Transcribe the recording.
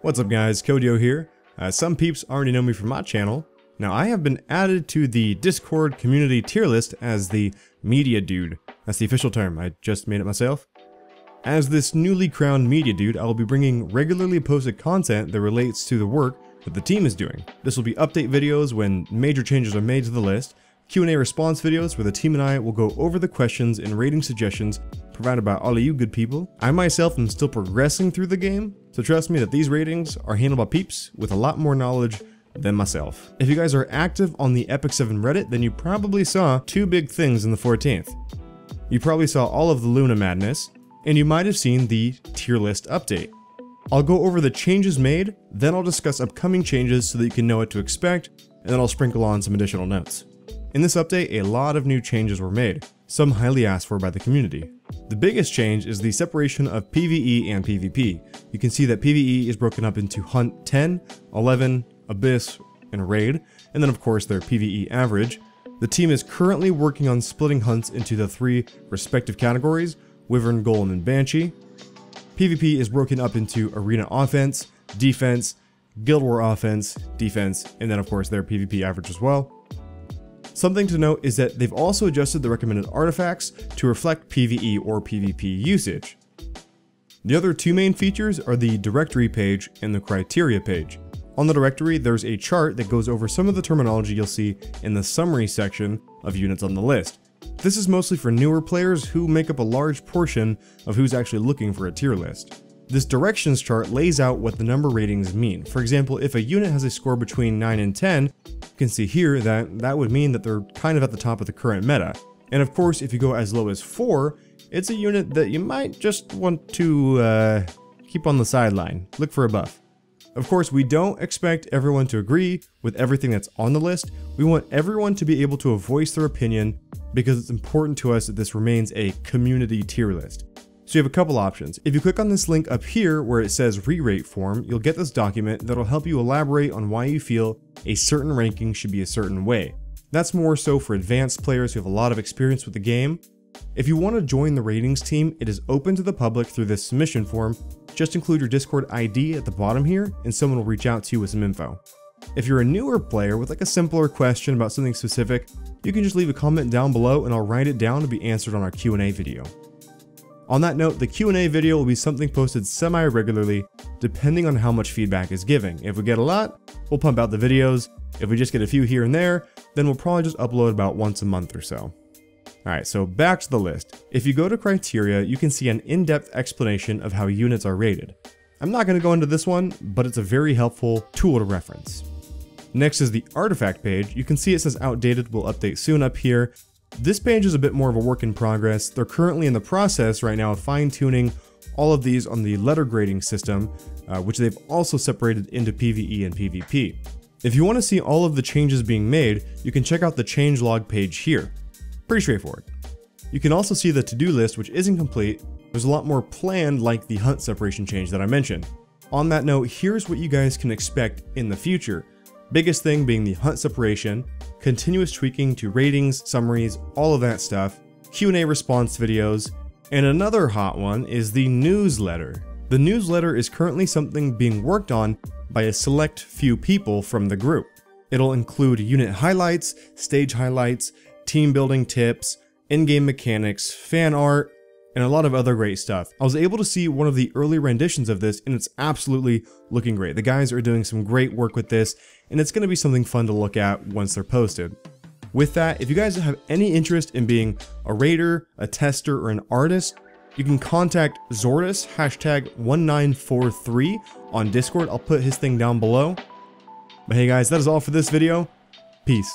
What's up guys, Kodio here. Some peeps already know me from my channel. Now I have been added to the Discord community tier list as the media dude. That's the official term, I just made it myself. As this newly crowned media dude, I will be bringing regularly posted content that relates to the work that the team is doing. This will be update videos when major changes are made to the list, Q&A response videos where the team and I will go over the questions and rating suggestions provided by all of you good people. I myself am still progressing through the game, so trust me that these ratings are handled by peeps with a lot more knowledge than myself. If you guys are active on the Epic 7 Reddit, then you probably saw two big things in the 14th. You probably saw all of the Luna madness, and you might have seen the tier list update. I'll go over the changes made, then I'll discuss upcoming changes so that you can know what to expect, and then I'll sprinkle on some additional notes. In this update, a lot of new changes were made, some highly asked for by the community. The biggest change is the separation of PvE and PvP. You can see that PvE is broken up into Hunt 10, 11, Abyss, and Raid, and then of course their PvE average. The team is currently working on splitting hunts into the three respective categories, Wyvern, Golem, and Banshee. PvP is broken up into Arena Offense, Defense, Guild War Offense, Defense, and then of course their PvP average as well. Something to note is that they've also adjusted the recommended artifacts to reflect PvE or PvP usage. The other two main features are the directory page and the criteria page. On the directory, there's a chart that goes over some of the terminology you'll see in the summary section of units on the list. This is mostly for newer players who make up a large portion of who's actually looking for a tier list. This directions chart lays out what the number ratings mean. For example, if a unit has a score between 9 and 10, you can see here that that would mean that they're kind of at the top of the current meta. And of course, if you go as low as 4, it's a unit that you might just want to keep on the sideline, look for a buff. Of course, we don't expect everyone to agree with everything that's on the list. We want everyone to be able to voice their opinion because it's important to us that this remains a community tier list. So you have a couple options. If you click on this link up here where it says re-rate form, you'll get this document that'll help you elaborate on why you feel a certain ranking should be a certain way. That's more so for advanced players who have a lot of experience with the game. If you want to join the ratings team, it is open to the public through this submission form. Just include your Discord ID at the bottom here and someone will reach out to you with some info. If you're a newer player with like a simpler question about something specific, you can just leave a comment down below and I'll write it down to be answered on our Q&A video. On that note, the Q&A video will be something posted semi-regularly depending on how much feedback is giving. If we get a lot, we'll pump out the videos. If we just get a few here and there, then we'll probably just upload about once a month or so. Alright, so back to the list. If you go to criteria, you can see an in-depth explanation of how units are rated. I'm not going to go into this one, but it's a very helpful tool to reference. Next is the artifact page. You can see it says outdated, will update soon up here. This page is a bit more of a work in progress. They're currently in the process right now of fine-tuning all of these on the letter grading system, which they've also separated into PvE and PvP. If you want to see all of the changes being made, you can check out the changelog page here. Pretty straightforward. You can also see the to-do list, which isn't complete. There's a lot more planned, like the hunt separation change that I mentioned. On that note, here's what you guys can expect in the future. Biggest thing being the hunt separation, continuous tweaking to ratings, summaries, all of that stuff, Q&A response videos, and another hot one is the newsletter. The newsletter is currently something being worked on by a select few people from the group. It'll include unit highlights, stage highlights, team building tips, in-game mechanics, fan art, and a lot of other great stuff. I was able to see one of the early renditions of this and it's absolutely looking great. The guys are doing some great work with this and it's going to be something fun to look at once they're posted. With that, if you guys have any interest in being a raider, a tester, or an artist, you can contact Zordus #1943 on Discord. I'll put his thing down below. But hey guys, that is all for this video. Peace.